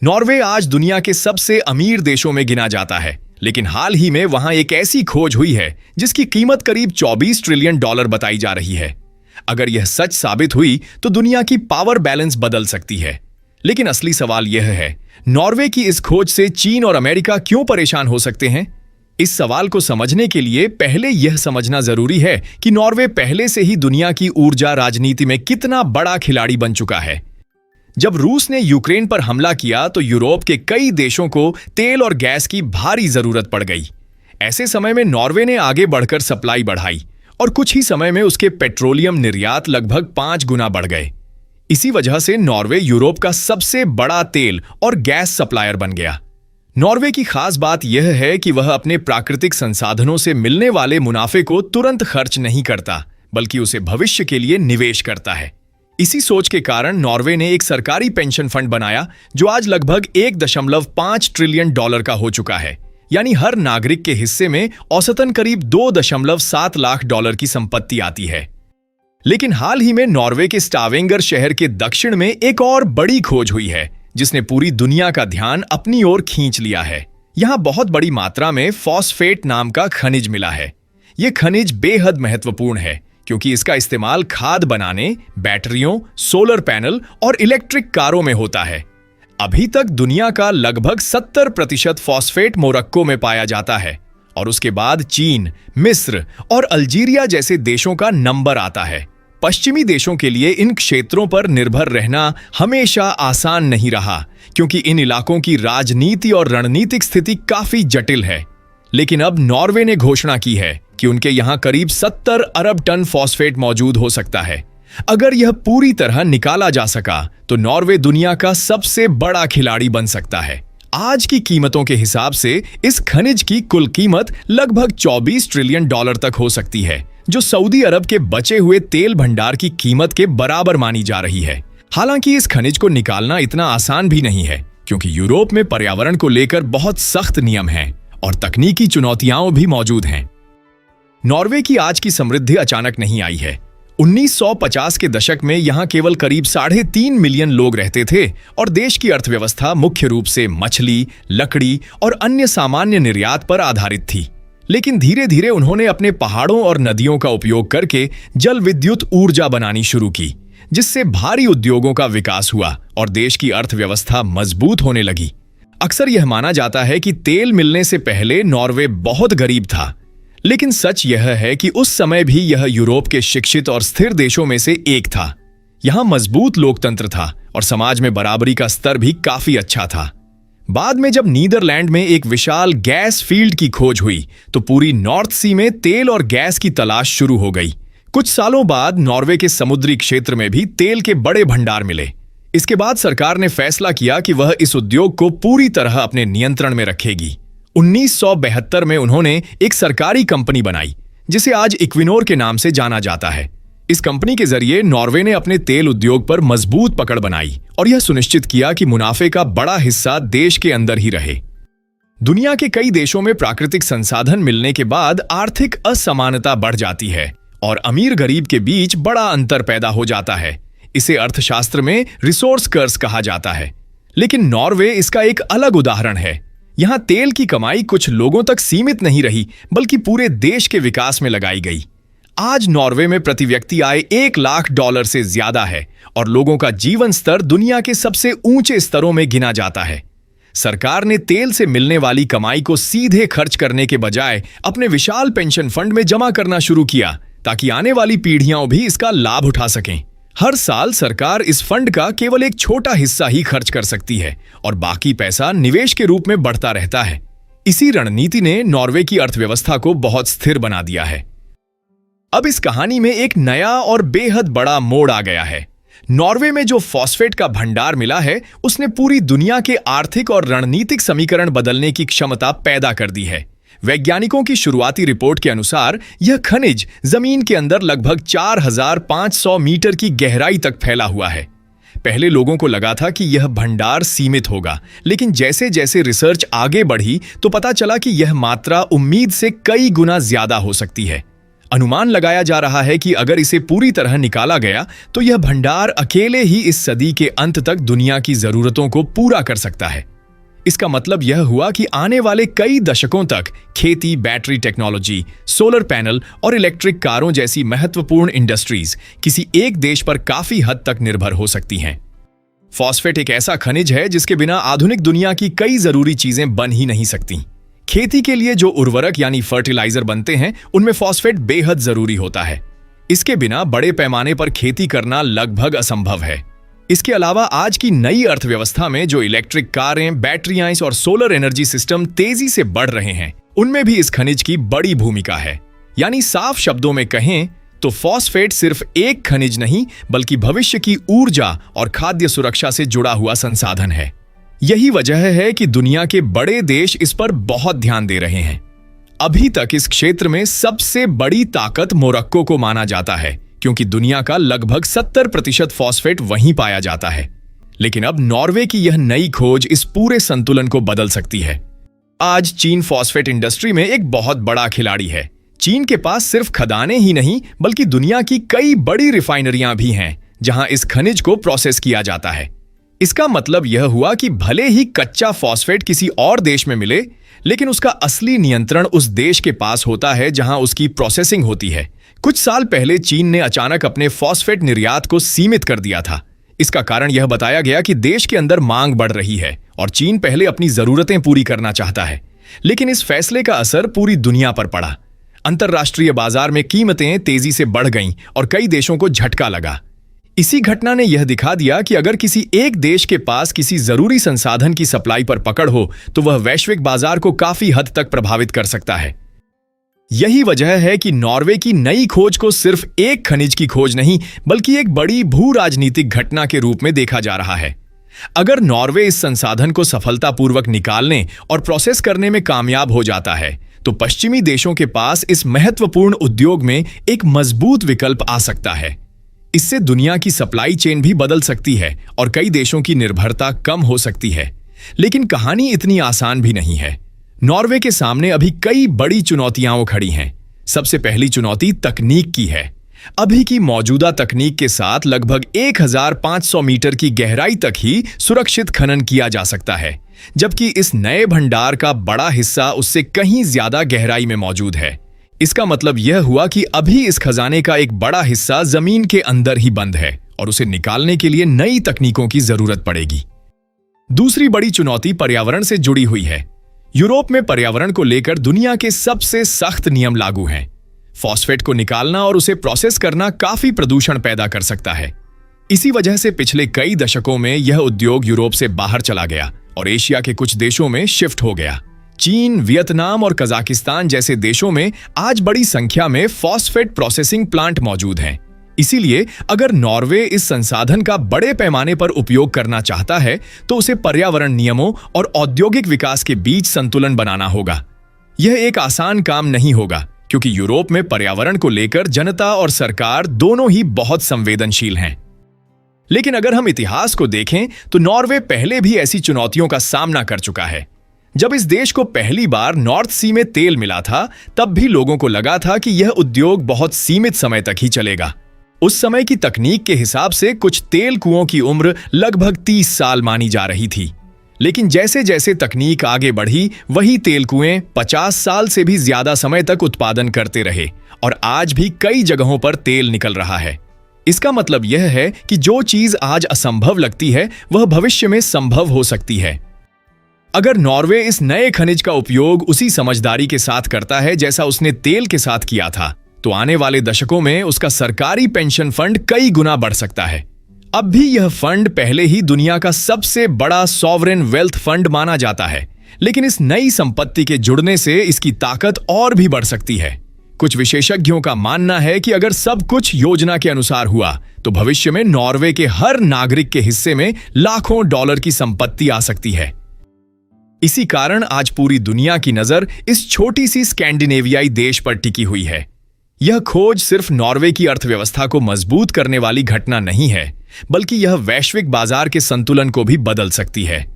Norway आज दुनिया के सबसे अमीर देशों में गिना जाता है, लेकिन हाल ही में वहां एक ऐसी खोज हुई है जिसकी कीमत करीब 24 ट्रिलियन डॉलर बताई जा रही है। अगर यह सच साबित हुई तो दुनिया की पावर बैलेंस बदल सकती है। लेकिन असली सवाल यह है, नॉर्वे की इस खोज से चीन और अमेरिका क्यों परेशान हो सकते हैं? इस सवाल को समझने के लिए पहले यह समझना जरूरी है कि नॉर्वे पहले से ही दुनिया की ऊर्जा राजनीति में कितना बड़ा खिलाड़ी बन चुका है। जब रूस ने यूक्रेन पर हमला किया तो यूरोप के कई देशों को तेल और गैस की भारी जरूरत पड़ गई। ऐसे समय में नॉर्वे ने आगे बढ़कर सप्लाई बढ़ाई और कुछ ही समय में उसके पेट्रोलियम निर्यात लगभग 5 गुना बढ़ गए। इसी वजह से नॉर्वे यूरोप का सबसे बड़ा तेल और गैस सप्लायर बन गया। नॉर्वे की खास बात यह है कि वह अपने प्राकृतिक संसाधनों से मिलने वाले मुनाफे को तुरंत खर्च नहीं करता, बल्कि उसे भविष्य के लिए निवेश करता है। इसी सोच के कारण नॉर्वे ने एक सरकारी पेंशन फंड बनाया जो आज लगभग 1.5 ट्रिलियन डॉलर का हो चुका है। यानी हर नागरिक के हिस्से में औसतन करीब 2.7 लाख डॉलर की संपत्ति आती है। लेकिन हाल ही में नॉर्वे के स्टावेंगर शहर के दक्षिण में एक और बड़ी खोज हुई है जिसने पूरी दुनिया का ध्यान अपनी ओर खींच लिया है। यहां बहुत बड़ी मात्रा में फॉस्फेट नाम का खनिज मिला है। यह खनिज बेहद महत्वपूर्ण है क्योंकि इसका इस्तेमाल खाद बनाने, बैटरियों, सोलर पैनल और इलेक्ट्रिक कारों में होता है। अभी तक दुनिया का लगभग 70% फॉस्फेट मोरक्को में पाया जाता है और उसके बाद चीन, मिस्र और अल्जीरिया जैसे देशों का नंबर आता है। पश्चिमी देशों के लिए इन क्षेत्रों पर निर्भर रहना हमेशा आसान नहीं रहा क्योंकि इन इलाकों की राजनीति और रणनीतिक स्थिति काफी जटिल है। लेकिन अब नॉर्वे ने घोषणा की है कि उनके यहां करीब 70 अरब टन फॉस्फेट मौजूद हो सकता है। अगर यह पूरी तरह निकाला जा सका तो नॉर्वे दुनिया का सबसे बड़ा खिलाड़ी बन सकता है। आज की कीमतों के हिसाब से इस खनिज की कुल कीमत लगभग 24 ट्रिलियन डॉलर तक हो सकती है, जो सऊदी अरब के बचे हुए तेल भंडार की कीमत के बराबर मानी जा रही है। हालांकि इस खनिज को निकालना इतना आसान भी नहीं है क्योंकि यूरोप में पर्यावरण को लेकर बहुत सख्त नियम हैं और तकनीकी चुनौतियां भी मौजूद हैं। नॉर्वे की आज की समृद्धि अचानक नहीं आई है। 1950 के दशक में यहां केवल करीब 3.5 मिलियन लोग रहते थे और देश की अर्थव्यवस्था मुख्य रूप से मछली, लकड़ी और अन्य सामान्य निर्यात पर आधारित थी। लेकिन धीरे धीरे उन्होंने अपने पहाड़ों और नदियों का उपयोग करके जल विद्युत ऊर्जा बनानी शुरू की, जिससे भारी उद्योगों का विकास हुआ और देश की अर्थव्यवस्था मजबूत होने लगी। अक्सर यह माना जाता है कि तेल मिलने से पहले नॉर्वे बहुत गरीब था, लेकिन सच यह है कि उस समय भी यह यूरोप के शिक्षित और स्थिर देशों में से एक था। यहां मजबूत लोकतंत्र था और समाज में बराबरी का स्तर भी काफी अच्छा था। बाद में जब नीदरलैंड में एक विशाल गैस फील्ड की खोज हुई तो पूरी नॉर्थ सी में तेल और गैस की तलाश शुरू हो गई। कुछ सालों बाद नॉर्वे के समुद्री क्षेत्र में भी तेल के बड़े भंडार मिले। इसके बाद सरकार ने फैसला किया कि वह इस उद्योग को पूरी तरह अपने नियंत्रण में रखेगी। 1972 में उन्होंने एक सरकारी कंपनी बनाई जिसे आज इक्विनोर के नाम से जाना जाता है। इस कंपनी के जरिए नॉर्वे ने अपने तेल उद्योग पर मजबूत पकड़ बनाई और यह सुनिश्चित किया कि मुनाफे का बड़ा हिस्सा देश के अंदर ही रहे। दुनिया के कई देशों में प्राकृतिक संसाधन मिलने के बाद आर्थिक असमानता बढ़ जाती है और अमीर गरीब के बीच बड़ा अंतर पैदा हो जाता है। इसे अर्थशास्त्र में रिसोर्स कर्स कहा जाता है। लेकिन नॉर्वे इसका एक अलग उदाहरण है। यहां तेल की कमाई कुछ लोगों तक सीमित नहीं रही, बल्कि पूरे देश के विकास में लगाई गई। आज नॉर्वे में प्रति व्यक्ति आय 1 लाख डॉलर से ज्यादा है और लोगों का जीवन स्तर दुनिया के सबसे ऊंचे स्तरों में गिना जाता है। सरकार ने तेल से मिलने वाली कमाई को सीधे खर्च करने के बजाय अपने विशाल पेंशन फंड में जमा करना शुरू किया ताकि आने वाली पीढ़ियां भी इसका लाभ उठा सकें। हर साल सरकार इस फंड का केवल एक छोटा हिस्सा ही खर्च कर सकती है और बाकी पैसा निवेश के रूप में बढ़ता रहता है। इसी रणनीति ने नॉर्वे की अर्थव्यवस्था को बहुत स्थिर बना दिया है। अब इस कहानी में एक नया और बेहद बड़ा मोड़ आ गया है। नॉर्वे में जो फॉस्फेट का भंडार मिला है उसने पूरी दुनिया के आर्थिक और रणनीतिक समीकरण बदलने की क्षमता पैदा कर दी है। वैज्ञानिकों की शुरुआती रिपोर्ट के अनुसार यह खनिज जमीन के अंदर लगभग 4500 मीटर की गहराई तक फैला हुआ है। पहले लोगों को लगा था कि यह भंडार सीमित होगा, लेकिन जैसे जैसे रिसर्च आगे बढ़ी तो पता चला कि यह मात्रा उम्मीद से कई गुना ज्यादा हो सकती है। अनुमान लगाया जा रहा है कि अगर इसे पूरी तरह निकाला गया तो यह भंडार अकेले ही इस सदी के अंत तक दुनिया की जरूरतों को पूरा कर सकता है। इसका मतलब यह हुआ कि आने वाले कई दशकों तक खेती, बैटरी टेक्नोलॉजी, सोलर पैनल और इलेक्ट्रिक कारों जैसी महत्वपूर्ण इंडस्ट्रीज किसी एक देश पर काफी हद तक निर्भर हो सकती हैं। फॉस्फेट एक ऐसा खनिज है जिसके बिना आधुनिक दुनिया की कई जरूरी चीजें बन ही नहीं सकती। खेती के लिए जो उर्वरक यानी फर्टिलाइजर बनते हैं, उनमें फॉस्फेट बेहद जरूरी होता है। इसके बिना बड़े पैमाने पर खेती करना लगभग असंभव है। इसके अलावा आज की नई अर्थव्यवस्था में जो इलेक्ट्रिक कारें, बैटरियां और सोलर एनर्जी सिस्टम तेजी से बढ़ रहे हैं, उनमें भी इस खनिज की बड़ी भूमिका है। यानी साफ शब्दों में कहें तो फॉस्फेट सिर्फ एक खनिज नहीं बल्कि भविष्य की ऊर्जा और खाद्य सुरक्षा से जुड़ा हुआ संसाधन है। यही वजह है कि दुनिया के बड़े देश इस पर बहुत ध्यान दे रहे हैं। अभी तक इस क्षेत्र में सबसे बड़ी ताकत मोरक्को को माना जाता है, क्योंकि दुनिया का लगभग 70% फॉस्फेट वहीं पाया जाता है। लेकिन अब नॉर्वे की यह नई खोज इस पूरे संतुलन को बदल सकती है। आज चीन फॉस्फेट इंडस्ट्री में एक बहुत बड़ा खिलाड़ी है। चीन के पास सिर्फ खदानें ही नहीं बल्कि दुनिया की कई बड़ी रिफाइनरियां भी हैं, जहां इस खनिज को प्रोसेस किया जाता है। इसका मतलब यह हुआ कि भले ही कच्चा फॉस्फेट किसी और देश में मिले, लेकिन उसका असली नियंत्रण उस देश के पास होता है जहां उसकी प्रोसेसिंग होती है। कुछ साल पहले चीन ने अचानक अपने फॉस्फेट निर्यात को सीमित कर दिया था। इसका कारण यह बताया गया कि देश के अंदर मांग बढ़ रही है और चीन पहले अपनी जरूरतें पूरी करना चाहता है। लेकिन इस फैसले का असर पूरी दुनिया पर पड़ा। अंतर्राष्ट्रीय बाजार में कीमतें तेजी से बढ़ गईं और कई देशों को झटका लगा। इसी घटना ने यह दिखा दिया कि अगर किसी एक देश के पास किसी जरूरी संसाधन की सप्लाई पर पकड़ हो तो वह वैश्विक बाजार को काफी हद तक प्रभावित कर सकता है। यही वजह है कि नॉर्वे की नई खोज को सिर्फ एक खनिज की खोज नहीं बल्कि एक बड़ी भू राजनीतिक घटना के रूप में देखा जा रहा है। अगर नॉर्वे इस संसाधन को सफलतापूर्वक निकालने और प्रोसेस करने में कामयाब हो जाता है तो पश्चिमी देशों के पास इस महत्वपूर्ण उद्योग में एक मजबूत विकल्प आ सकता है। इससे दुनिया की सप्लाई चेन भी बदल सकती है और कई देशों की निर्भरता कम हो सकती है। लेकिन कहानी इतनी आसान भी नहीं है। नॉर्वे के सामने अभी कई बड़ी चुनौतियां खड़ी हैं। सबसे पहली चुनौती तकनीक की है। अभी की मौजूदा तकनीक के साथ लगभग 1500 मीटर की गहराई तक ही सुरक्षित खनन किया जा सकता है, जबकि इस नए भंडार का बड़ा हिस्सा उससे कहीं ज्यादा गहराई में मौजूद है। इसका मतलब यह हुआ कि अभी इस खजाने का एक बड़ा हिस्सा जमीन के अंदर ही बंद है और उसे निकालने के लिए नई तकनीकों की जरूरत पड़ेगी। दूसरी बड़ी चुनौती पर्यावरण से जुड़ी हुई है। यूरोप में पर्यावरण को लेकर दुनिया के सबसे सख्त नियम लागू हैं। फॉस्फेट को निकालना और उसे प्रोसेस करना काफी प्रदूषण पैदा कर सकता है। इसी वजह से पिछले कई दशकों में यह उद्योग यूरोप से बाहर चला गया और एशिया के कुछ देशों में शिफ्ट हो गया। चीन, वियतनाम और कजाकिस्तान जैसे देशों में आज बड़ी संख्या में फॉस्फेट प्रोसेसिंग प्लांट मौजूद हैं। इसीलिए अगर नॉर्वे इस संसाधन का बड़े पैमाने पर उपयोग करना चाहता है तो उसे पर्यावरण नियमों और औद्योगिक विकास के बीच संतुलन बनाना होगा। यह एक आसान काम नहीं होगा, क्योंकि यूरोप में पर्यावरण को लेकर जनता और सरकार दोनों ही बहुत संवेदनशील हैं। लेकिन अगर हम इतिहास को देखें तो नॉर्वे पहले भी ऐसी चुनौतियों का सामना कर चुका है। जब इस देश को पहली बार नॉर्थ सी में तेल मिला था, तब भी लोगों को लगा था कि यह उद्योग बहुत सीमित समय तक ही चलेगा। उस समय की तकनीक के हिसाब से कुछ तेल कुओं की उम्र लगभग 30 साल मानी जा रही थी। लेकिन जैसे जैसे तकनीक आगे बढ़ी, वही तेल कुएं 50 साल से भी ज्यादा समय तक उत्पादन करते रहे और आज भी कई जगहों पर तेल निकल रहा है। इसका मतलब यह है कि जो चीज आज असंभव लगती है वह भविष्य में संभव हो सकती है। अगर नॉर्वे इस नए खनिज का उपयोग उसी समझदारी के साथ करता है जैसा उसने तेल के साथ किया था, तो आने वाले दशकों में उसका सरकारी पेंशन फंड कई गुना बढ़ सकता है। अब भी यह फंड पहले ही दुनिया का सबसे बड़ा सॉवरेन वेल्थ फंड माना जाता है, लेकिन इस नई संपत्ति के जुड़ने से इसकी ताकत और भी बढ़ सकती है। कुछ विशेषज्ञों का मानना है कि अगर सब कुछ योजना के अनुसार हुआ तो भविष्य में नॉर्वे के हर नागरिक के हिस्से में लाखों डॉलर की संपत्ति आ सकती है। इसी कारण आज पूरी दुनिया की नजर इस छोटी सी स्कैंडिनेवियाई देश पर टिकी हुई है। यह खोज सिर्फ नॉर्वे की अर्थव्यवस्था को मजबूत करने वाली घटना नहीं है, बल्कि यह वैश्विक बाजार के संतुलन को भी बदल सकती है।